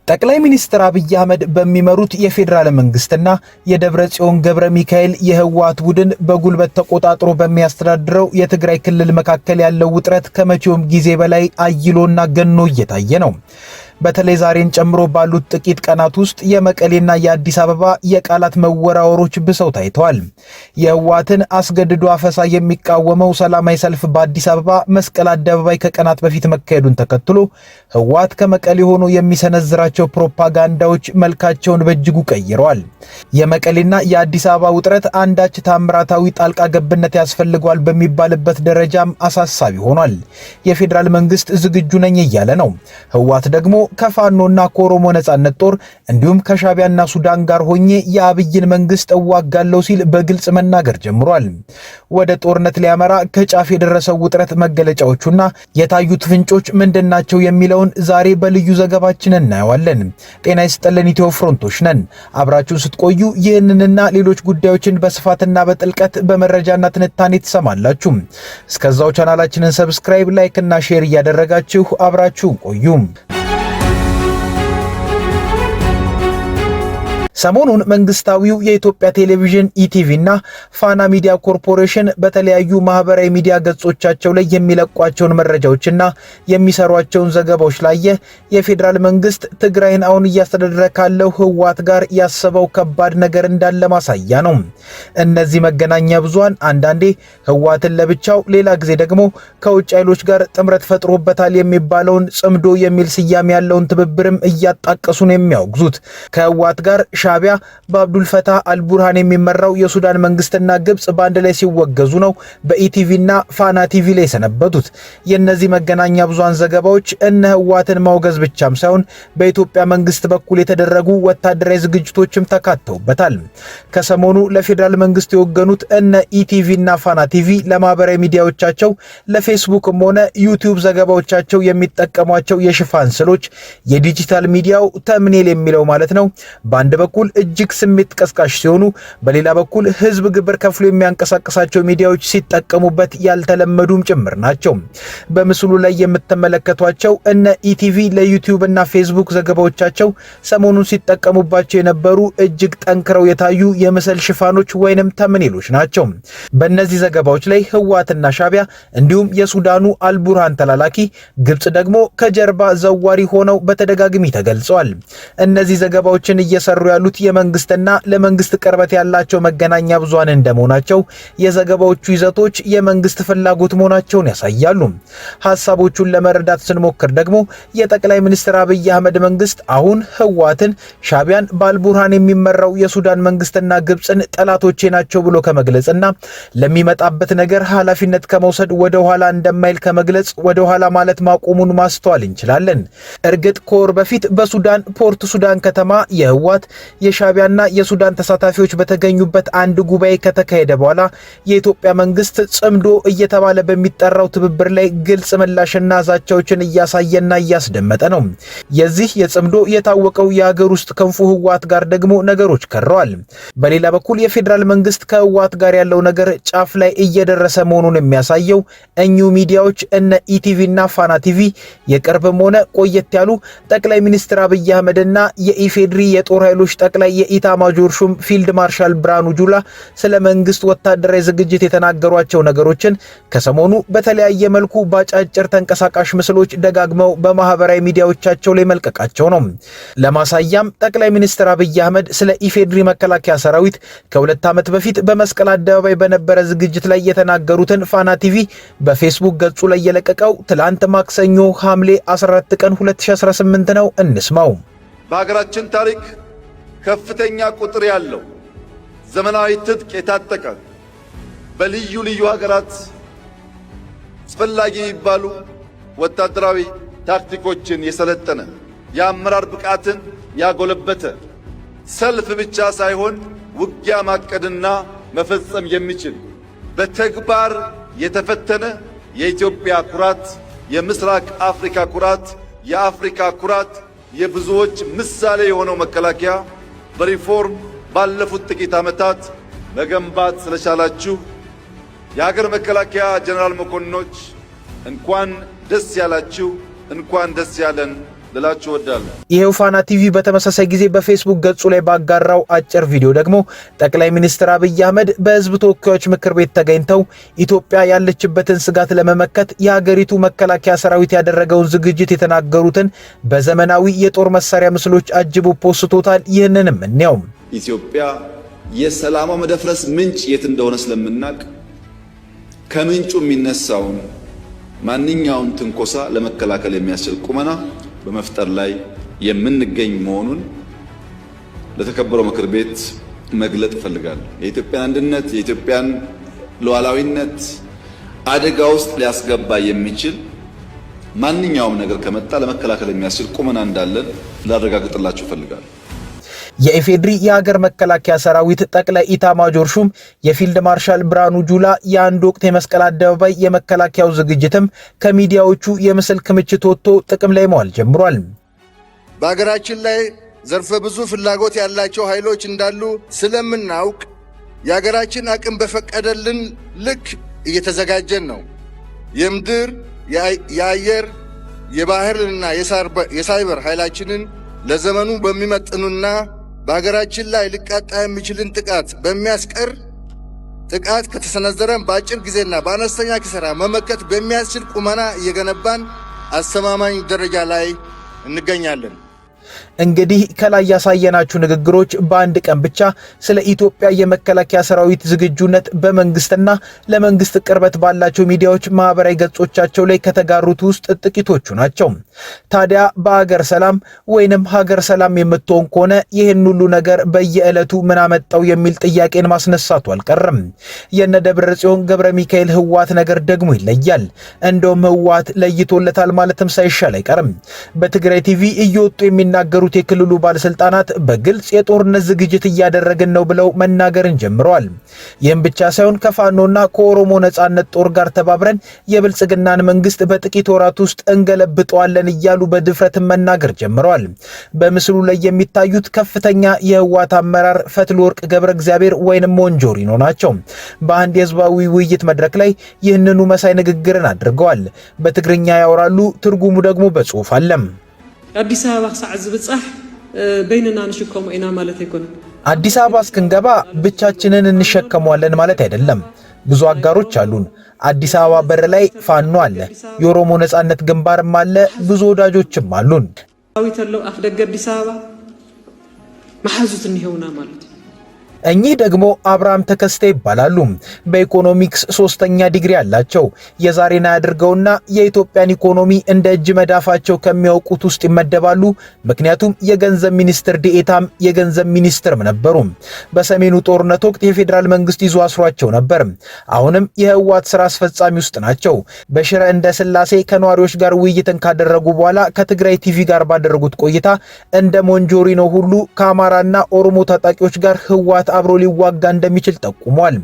ጠቅላይ ሚኒስትር አብይ አህመድ በሚመሩት የፌዴራል መንግስትና የደብረጽዮን ገብረ ሚካኤል የህወሓት ቡድን በጉልበት ተቆጣጥሮ በሚያስተዳድረው የትግራይ ክልል መካከል ያለው ውጥረት ከመቼውም ጊዜ በላይ አይሎና ገኖ እየታየ ነው። በተለይ ዛሬን ጨምሮ ባሉት ጥቂት ቀናት ውስጥ የመቀሌና የአዲስ አበባ የቃላት መወራወሮች ብሰው ታይተዋል። የህወሓትን አስገድዶ አፈሳ የሚቃወመው ሰላማዊ ሰልፍ በአዲስ አበባ መስቀል አደባባይ ከቀናት በፊት መካሄዱን ተከትሎ ህወሓት ከመቀሌ ሆኖ የሚሰነዝራቸው ፕሮፓጋንዳዎች መልካቸውን በእጅጉ ቀይረዋል። የመቀሌና የአዲስ አበባ ውጥረት አንዳች ታምራታዊ ጣልቃ ገብነት ያስፈልገዋል በሚባልበት ደረጃም አሳሳቢ ሆኗል። የፌዴራል መንግስት ዝግጁ ነኝ እያለ ነው። ህወሓት ደግሞ ከፋኖና ከኦሮሞ ነጻነት ጦር እንዲሁም ከሻቢያና ሱዳን ጋር ሆኜ የአብይን መንግስት እዋጋለሁ ሲል በግልጽ መናገር ጀምሯል። ወደ ጦርነት ሊያመራ ከጫፍ የደረሰው ውጥረት መገለጫዎቹና የታዩት ፍንጮች ምንድናቸው የሚለውን ዛሬ በልዩ ዘገባችን እናየዋለን። ጤና ይስጥልን፣ ኢትዮ ፍሮንቶች ነን። አብራችሁን ስትቆዩ ይህንንና ሌሎች ጉዳዮችን በስፋትና በጥልቀት በመረጃና ትንታኔ ትሰማላችሁ። እስከዛው ቻናላችንን ሰብስክራይብ፣ ላይክ እና ሼር እያደረጋችሁ አብራችሁን ቆዩ። ሰሞኑን መንግስታዊው የኢትዮጵያ ቴሌቪዥን ኢቲቪ እና ፋና ሚዲያ ኮርፖሬሽን በተለያዩ ማህበራዊ ሚዲያ ገጾቻቸው ላይ የሚለቋቸውን መረጃዎችና የሚሰሯቸውን ዘገባዎች ላይ የፌዴራል መንግስት ትግራይን አሁን እያስተዳደረ ካለው ህወሓት ጋር ያሰበው ከባድ ነገር እንዳለ ማሳያ ነው። እነዚህ መገናኛ ብዙሃን አንዳንዴ ህወሓትን ለብቻው፣ ሌላ ጊዜ ደግሞ ከውጭ ኃይሎች ጋር ጥምረት ፈጥሮበታል የሚባለውን ጽምዶ የሚል ስያሜ ያለውን ትብብርም እያጣቀሱ ነው የሚያወግዙት። ከህወሓት ጋር ሻቢያ በአብዱል ፈታህ አልቡርሃን የሚመራው የሱዳን መንግስትና ግብጽ ባንድ ላይ ሲወገዙ ነው በኢቲቪና ፋና ቲቪ ላይ ሰነበቱት። የነዚህ መገናኛ ብዙሃን ዘገባዎች እነ ህወሓትን ማውገዝ ብቻም ሳይሆን በኢትዮጵያ መንግስት በኩል የተደረጉ ወታደራዊ ዝግጅቶችም ተካተውበታል። ከሰሞኑ ለፌዴራል መንግስት የወገኑት እነ ኢቲቪና ፋና ቲቪ ለማህበራዊ ሚዲያዎቻቸው ለፌስቡክም ሆነ ዩቲዩብ ዘገባዎቻቸው የሚጠቀሟቸው የሽፋን ስሎች የዲጂታል ሚዲያው ተምኔል የሚለው ማለት ነው በአንድ በኩል እጅግ ስሜት ቀስቃሽ ሲሆኑ፣ በሌላ በኩል ህዝብ ግብር ከፍሎ የሚያንቀሳቅሳቸው ሚዲያዎች ሲጠቀሙበት ያልተለመዱም ጭምር ናቸው። በምስሉ ላይ የምትመለከቷቸው እነ ኢቲቪ ለዩቲዩብ እና ፌስቡክ ዘገባዎቻቸው ሰሞኑን ሲጠቀሙባቸው የነበሩ እጅግ ጠንክረው የታዩ የምስል ሽፋኖች ወይንም ተምኔሎች ናቸው። በእነዚህ ዘገባዎች ላይ ህወሓትና ሻቢያ እንዲሁም የሱዳኑ አልቡርሃን ተላላኪ ግብጽ ደግሞ ከጀርባ ዘዋሪ ሆነው በተደጋጋሚ ተገልጸዋል። እነዚህ ዘገባዎችን እየሰሩ ያሉት የመንግስትና ለመንግስት ቅርበት ያላቸው መገናኛ ብዙሃን እንደመሆናቸው የዘገባዎቹ ይዘቶች የመንግስት ፍላጎት መሆናቸውን ያሳያሉ። ሐሳቦቹን ለመረዳት ስንሞክር ደግሞ የጠቅላይ ሚኒስትር አብይ አህመድ መንግስት አሁን ህወሓትን፣ ሻቢያን፣ በአልቡርሃን የሚመራው የሱዳን መንግስትና ግብጽን ጠላቶቼ ናቸው ብሎ ከመግለጽና ለሚመጣበት ነገር ኃላፊነት ከመውሰድ ወደ ኋላ እንደማይል ከመግለጽ ወደ ኋላ ማለት ማቆሙን ማስተዋል እንችላለን። እርግጥ ከወር በፊት በሱዳን ፖርት ሱዳን ከተማ የህወሓት የሻቢያና የሱዳን ተሳታፊዎች በተገኙበት አንድ ጉባኤ ከተካሄደ በኋላ የኢትዮጵያ መንግስት ጽምዶ እየተባለ በሚጠራው ትብብር ላይ ግልጽ ምላሽና ዛቻዎችን እያሳየና እያስደመጠ ነው። የዚህ የጽምዶ የታወቀው የሀገር ውስጥ ክንፉ ህወሓት ጋር ደግሞ ነገሮች ከረዋል። በሌላ በኩል የፌዴራል መንግስት ከህወሓት ጋር ያለው ነገር ጫፍ ላይ እየደረሰ መሆኑን የሚያሳየው እኚሁ ሚዲያዎች እነ ኢቲቪና ፋና ቲቪ የቅርብም ሆነ ቆየት ያሉ ጠቅላይ ሚኒስትር አብይ አህመድና የኢፌድሪ የጦር ኃይሎች ጠቅላይ የኢታማጆር ሹም ፊልድ ማርሻል ብርሃኑ ጁላ ስለ መንግስት ወታደራዊ ዝግጅት የተናገሯቸው ነገሮችን ከሰሞኑ በተለያየ መልኩ ባጫጭር ተንቀሳቃሽ ምስሎች ደጋግመው በማህበራዊ ሚዲያዎቻቸው ላይ መልቀቃቸው ነው። ለማሳያም ጠቅላይ ሚኒስትር አብይ አህመድ ስለ ኢፌድሪ መከላከያ ሰራዊት ከ2 ዓመት በፊት በመስቀል አደባባይ በነበረ ዝግጅት ላይ የተናገሩትን ፋና ቲቪ በፌስቡክ ገጹ ላይ የለቀቀው ትላንት ማክሰኞ ሐምሌ 14 ቀን 2018 ነው። እንስማው። በሀገራችን ታሪክ ከፍተኛ ቁጥር ያለው ዘመናዊ ትጥቅ የታጠቀ በልዩ ልዩ ሀገራት አስፈላጊ የሚባሉ ወታደራዊ ታክቲኮችን የሰለጠነ የአመራር ብቃትን ያጎለበተ ሰልፍ ብቻ ሳይሆን ውጊያ ማቀድና መፈጸም የሚችል በተግባር የተፈተነ የኢትዮጵያ ኩራት፣ የምስራቅ አፍሪካ ኩራት፣ የአፍሪካ ኩራት፣ የብዙዎች ምሳሌ የሆነው መከላከያ በሪፎርም ባለፉት ጥቂት ዓመታት መገንባት ስለቻላችሁ የሀገር መከላከያ ጀነራል መኮንኖች እንኳን ደስ ያላችሁ፣ እንኳን ደስ ያለን ልላችሁ እወዳለሁ። ይሄው ፋና ቲቪ በተመሳሳይ ጊዜ በፌስቡክ ገጹ ላይ ባጋራው አጭር ቪዲዮ ደግሞ ጠቅላይ ሚኒስትር አብይ አህመድ በህዝብ ተወካዮች ምክር ቤት ተገኝተው ኢትዮጵያ ያለችበትን ስጋት ለመመከት የሀገሪቱ መከላከያ ሰራዊት ያደረገውን ዝግጅት የተናገሩትን በዘመናዊ የጦር መሳሪያ ምስሎች አጅቦ ፖስቶታል። ይህንንም እንየው። ኢትዮጵያ የሰላሟ መደፍረስ ምንጭ የት እንደሆነ ስለምናቅ ከምንጩ የሚነሳውን ማንኛውም ትንኮሳ ለመከላከል የሚያስችል ቁመና በመፍጠር ላይ የምንገኝ መሆኑን ለተከበረው ምክር ቤት መግለጥ እፈልጋለሁ። የኢትዮጵያን አንድነት፣ የኢትዮጵያን ሉዓላዊነት አደጋ ውስጥ ሊያስገባ የሚችል ማንኛውም ነገር ከመጣ ለመከላከል የሚያስችል ቁመና እንዳለን ላረጋግጥላችሁ እፈልጋለሁ። የኢፌድሪ የሀገር መከላከያ ሰራዊት ጠቅላይ ኢታማጆር ሹም የፊልድ ማርሻል ብርሃኑ ጁላ የአንድ ወቅት የመስቀል አደባባይ የመከላከያው ዝግጅትም ከሚዲያዎቹ የምስል ክምችት ወጥቶ ጥቅም ላይ መዋል ጀምሯል። በሀገራችን ላይ ዘርፈ ብዙ ፍላጎት ያላቸው ኃይሎች እንዳሉ ስለምናውቅ የሀገራችን አቅም በፈቀደልን ልክ እየተዘጋጀን ነው። የምድር፣ የአየር፣ የባህርና የሳይበር ኃይላችንን ለዘመኑ በሚመጥኑና በሀገራችን ላይ ሊቃጣ የሚችልን ጥቃት በሚያስቀር ጥቃት ከተሰነዘረን በአጭር ጊዜና በአነስተኛ ኪሳራ መመከት በሚያስችል ቁመና እየገነባን አስተማማኝ ደረጃ ላይ እንገኛለን። እንግዲህ ከላይ ያሳየናችሁ ንግግሮች በአንድ ቀን ብቻ ስለ ኢትዮጵያ የመከላከያ ሰራዊት ዝግጁነት በመንግስትና ለመንግስት ቅርበት ባላቸው ሚዲያዎች ማህበራዊ ገጾቻቸው ላይ ከተጋሩት ውስጥ ጥቂቶቹ ናቸው። ታዲያ በአገር ሰላም ወይንም ሀገር ሰላም የምትሆን ከሆነ ይህን ሁሉ ነገር በየዕለቱ ምን አመጣው የሚል ጥያቄን ማስነሳቱ አልቀረም። የነ ደብረጽዮን ገብረ ሚካኤል ህወሓት ነገር ደግሞ ይለያል። እንደውም ህወሓት ለይቶለታል ማለትም ሳይሻል አይቀርም። በትግራይ ቲቪ እየወጡ የሚናገሩት የክልሉ ባለስልጣናት በግልጽ የጦርነት ዝግጅት እያደረግን ነው ብለው መናገርን ጀምረዋል። ይህም ብቻ ሳይሆን ከፋኖና ከኦሮሞ ነጻነት ጦር ጋር ተባብረን የብልጽግናን መንግስት በጥቂት ወራት ውስጥ እንገለብጠዋለን እያሉ በድፍረት መናገር ጀምረዋል። በምስሉ ላይ የሚታዩት ከፍተኛ የህወሓት አመራር ፈትለወርቅ ገብረ እግዚአብሔር ወይንም ሞንጆሪኖ ናቸው። በአንድ የህዝባዊ ውይይት መድረክ ላይ ይህንኑ መሳይ ንግግርን አድርገዋል። በትግርኛ ያወራሉ፣ ትርጉሙ ደግሞ በጽሁፍ አለ። አዲስ አበባ ክሳዕ ዝብጻሕ በይንና ንሽከሙ ኢና ማለት አይኮን። አዲስ አበባ እስክንገባ ብቻችንን እንሸከመዋለን ማለት አይደለም። ብዙ አጋሮች አሉን። አዲስ አበባ በር ላይ ፋኖ አለ፣ የኦሮሞ ነጻነት ግንባርም አለ፣ ብዙ ወዳጆችም አሉን። አዊተለው አፍደገ አዲስ አበባ ማሐዙት እንሄውና ማለት እኚህ ደግሞ አብርሃም ተከስተ ይባላሉ። በኢኮኖሚክስ 3ኛ ዲግሪ አላቸው። የዛሬን አድርገውና የኢትዮጵያን ኢኮኖሚ እንደ እጅ መዳፋቸው ከሚያውቁት ውስጥ ይመደባሉ። ምክንያቱም የገንዘብ ሚኒስትር ዲኤታም የገንዘብ ሚኒስትርም ነበሩ። በሰሜኑ ጦርነት ወቅት የፌዴራል መንግስት ይዞ አስሯቸው ነበር። አሁንም የህወሓት ስራ አስፈጻሚ ውስጥ ናቸው። በሽረ እንደ ስላሴ ከነዋሪዎች ጋር ውይይትን ካደረጉ በኋላ ከትግራይ ቲቪ ጋር ባደረጉት ቆይታ እንደ ሞንጆሪኖ ሁሉ ከአማራና ኦሮሞ ታጣቂዎች ጋር ህወሓት አብሮ ሊዋጋ እንደሚችል ጠቁሟል።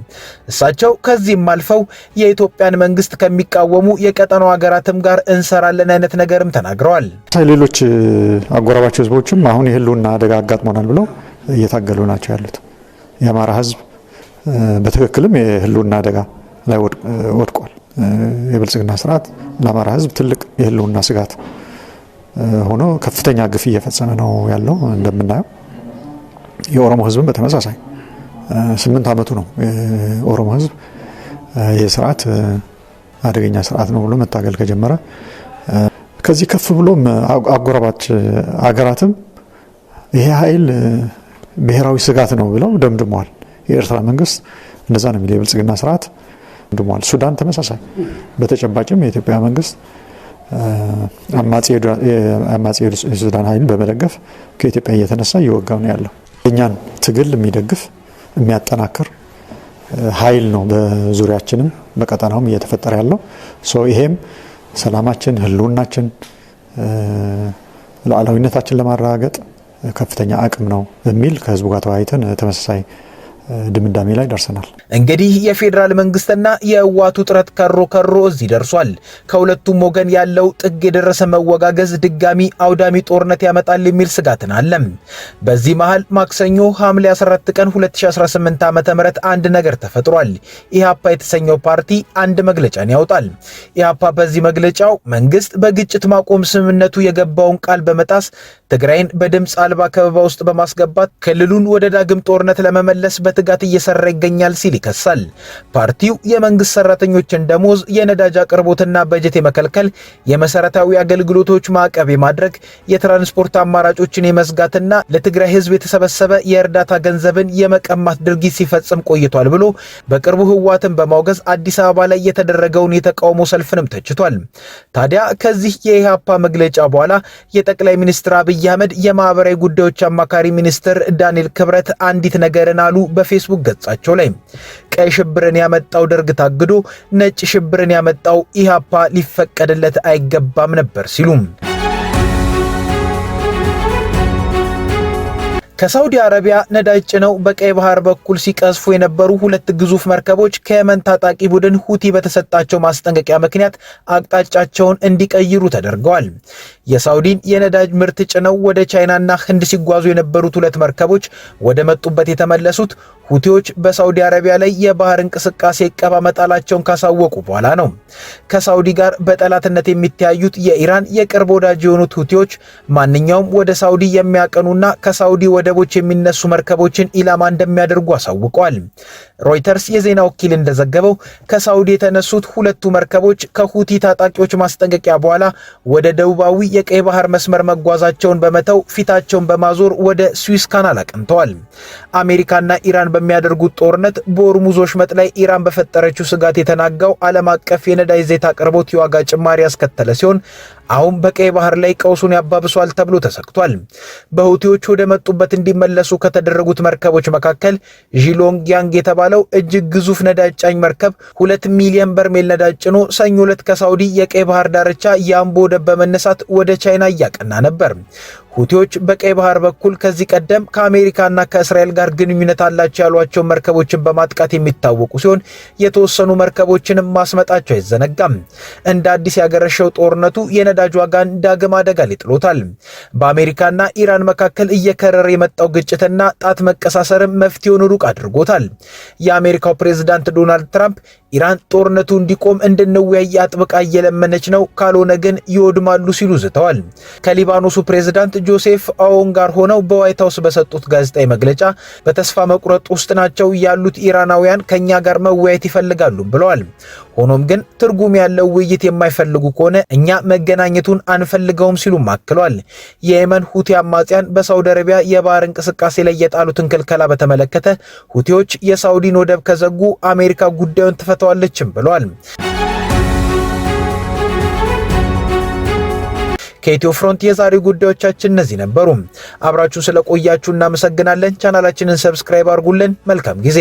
እሳቸው ከዚህም አልፈው የኢትዮጵያን መንግስት ከሚቃወሙ የቀጠናው ሀገራትም ጋር እንሰራለን አይነት ነገርም ተናግረዋል። ሌሎች አጎራባች ህዝቦችም አሁን የህልውና አደጋ አጋጥሞናል ብለው እየታገሉ ናቸው ያሉት። የአማራ ህዝብ በትክክልም የህልውና አደጋ ላይ ወድቋል። የብልጽግና ስርዓት ለአማራ ህዝብ ትልቅ የህልውና ስጋት ሆኖ ከፍተኛ ግፍ እየፈጸመ ነው ያለው። እንደምናየው የኦሮሞ ህዝብም በተመሳሳይ 8 ዓመቱ ነው የኦሮሞ ህዝብ የስርዓት አደገኛ ስርዓት ነው ብሎ መታገል ከጀመረ። ከዚህ ከፍ ብሎም አጎራባች አገራትም ይሄ ኃይል ብሔራዊ ስጋት ነው ብለው ደምድመዋል። የኤርትራ መንግስት እንደዛ ነው የሚለው የብልጽግና ስርዓት ደምድመዋል። ሱዳን ተመሳሳይ። በተጨባጭም የኢትዮጵያ መንግስት አማጺ የሱዳን ኃይል በመደገፍ ከኢትዮጵያ እየተነሳ እየወጋው ነው ያለው። እኛን ትግል የሚደግፍ የሚያጠናክር ኃይል ነው በዙሪያችንም በቀጠናውም እየተፈጠረ ያለው። ይሄም ሰላማችን፣ ህልውናችን፣ ሉዓላዊነታችን ለማረጋገጥ ከፍተኛ አቅም ነው በሚል ከህዝቡ ጋር ተወያይተን ተመሳሳይ ድምዳሜ ላይ ደርሰናል። እንግዲህ የፌዴራል መንግስትና የህወሓቱ ጥረት ከሮ እዚህ ደርሷል። ከሁለቱም ወገን ያለው ጥግ የደረሰ መወጋገዝ ድጋሚ አውዳሚ ጦርነት ያመጣል የሚል ስጋትን አለ። በዚህ መሃል ማክሰኞ ሐምሌ 14 ቀን 2018 ዓ.ም አንድ ነገር ተፈጥሯል። ኢህአፓ የተሰኘው ፓርቲ አንድ መግለጫን ያወጣል። ኢህአፓ በዚህ መግለጫው መንግስት በግጭት ማቆም ስምምነቱ የገባውን ቃል በመጣስ ትግራይን በድምፅ አልባ ከበባ ውስጥ በማስገባት ክልሉን ወደ ዳግም ጦርነት ለመመለስ በትጋት እየሰራ ይገኛል ሲል ይከሳል። ፓርቲው የመንግስት ሰራተኞችን ደሞዝ፣ የነዳጅ አቅርቦትና በጀት የመከልከል፣ የመሰረታዊ አገልግሎቶች ማዕቀብ የማድረግ፣ የትራንስፖርት አማራጮችን የመዝጋትና ለትግራይ ህዝብ የተሰበሰበ የእርዳታ ገንዘብን የመቀማት ድርጊት ሲፈጽም ቆይቷል ብሎ በቅርቡ ህወሓትን በማውገዝ አዲስ አበባ ላይ የተደረገውን የተቃውሞ ሰልፍንም ተችቷል። ታዲያ ከዚህ የኢህአፓ መግለጫ በኋላ የጠቅላይ ሚኒስትር አብይ አህመድ የማህበራዊ ጉዳዮች አማካሪ ሚኒስትር ዳንኤል ክብረት አንዲት ነገርን አሉ በፌስቡክ ገጻቸው ላይ። ቀይ ሽብርን ያመጣው ደርግ ታግዶ ነጭ ሽብርን ያመጣው ኢህአፓ ሊፈቀድለት አይገባም ነበር ሲሉም ከሳውዲ አረቢያ ነዳጅ ጭነው በቀይ ባህር በኩል ሲቀዝፉ የነበሩ ሁለት ግዙፍ መርከቦች ከየመን ታጣቂ ቡድን ሁቲ በተሰጣቸው ማስጠንቀቂያ ምክንያት አቅጣጫቸውን እንዲቀይሩ ተደርገዋል። የሳውዲን የነዳጅ ምርት ጭነው ወደ ቻይናና ህንድ ሲጓዙ የነበሩት ሁለት መርከቦች ወደ መጡበት የተመለሱት ሁቲዎች በሳውዲ አረቢያ ላይ የባህር እንቅስቃሴ ዕቀባ መጣላቸውን ካሳወቁ በኋላ ነው። ከሳውዲ ጋር በጠላትነት የሚተያዩት የኢራን የቅርብ ወዳጅ የሆኑት ሁቲዎች ማንኛውም ወደ ሳውዲ የሚያቀኑና ከሳውዲ ወደቦች የሚነሱ መርከቦችን ኢላማ እንደሚያደርጉ አሳውቀዋል። ሮይተርስ የዜና ወኪል እንደዘገበው ከሳውዲ የተነሱት ሁለቱ መርከቦች ከሁቲ ታጣቂዎች ማስጠንቀቂያ በኋላ ወደ ደቡባዊ የቀይ ባህር መስመር መጓዛቸውን በመተው ፊታቸውን በማዞር ወደ ስዊስ ካናል አቅንተዋል። አሜሪካና ኢራን በሚያደርጉት ጦርነት በሆርሙዝ ወሽመጥ ላይ ኢራን በፈጠረችው ስጋት የተናጋው ዓለም አቀፍ የነዳጅ ዘይት አቅርቦት የዋጋ ጭማሪ ያስከተለ ሲሆን አሁን በቀይ ባህር ላይ ቀውሱን ያባብሷል ተብሎ ተሰግቷል። በሁቲዎች ወደ መጡበት እንዲመለሱ ከተደረጉት መርከቦች መካከል ዢሎንግ ያንግ የተባለው እጅግ ግዙፍ ነዳጅ ጫኝ መርከብ 2 ሚሊዮን በርሜል ነዳጅ ጭኖ ሰኞ ዕለት ከሳውዲ የቀይ ባህር ዳርቻ የአምቦ ወደብ በመነሳት ወደ ቻይና እያቀና ነበር። ሁቲዎች በቀይ ባህር በኩል ከዚህ ቀደም ከአሜሪካና ከእስራኤል ጋር ግንኙነት አላቸው ያሏቸው መርከቦችን በማጥቃት የሚታወቁ ሲሆን የተወሰኑ መርከቦችንም ማስመጣቸው አይዘነጋም። እንደ አዲስ ያገረሸው ጦርነቱ የነዳጅ ዋጋን ዳግም አደጋ ላይ ጥሎታል። በአሜሪካና ኢራን መካከል እየከረረ የመጣው ግጭትና ጣት መቀሳሰርም መፍትሄውን ሩቅ አድርጎታል። የአሜሪካው ፕሬዝዳንት ዶናልድ ትራምፕ ኢራን ጦርነቱ እንዲቆም እንድንወያይ አጥብቃ እየለመነች ነው፣ ካልሆነ ግን ይወድማሉ ሲሉ ዝተዋል። ከሊባኖሱ ፕሬዝዳንት ጆሴፍ አውን ጋር ሆነው በዋይት ሃውስ በሰጡት ጋዜጣዊ መግለጫ በተስፋ መቁረጥ ውስጥ ናቸው ያሉት ኢራናውያን ከኛ ጋር መወያየት ይፈልጋሉ ብለዋል። ሆኖም ግን ትርጉም ያለው ውይይት የማይፈልጉ ከሆነ እኛ መገናኘቱን አንፈልገውም ሲሉ አክለዋል። የየመን ሁቲ አማጽያን በሳውዲ አረቢያ የባህር እንቅስቃሴ ላይ የጣሉትን ክልከላ በተመለከተ ሁቲዎች የሳውዲን ወደብ ከዘጉ አሜሪካ ጉዳዩን ትፈታዋለችም ብለዋል። ከኢትዮ ፍሮንት የዛሬው ጉዳዮቻችን እነዚህ ነበሩ። አብራችሁ ስለቆያችሁ እናመሰግናለን። ቻናላችንን ሰብስክራይብ አድርጉልን። መልካም ጊዜ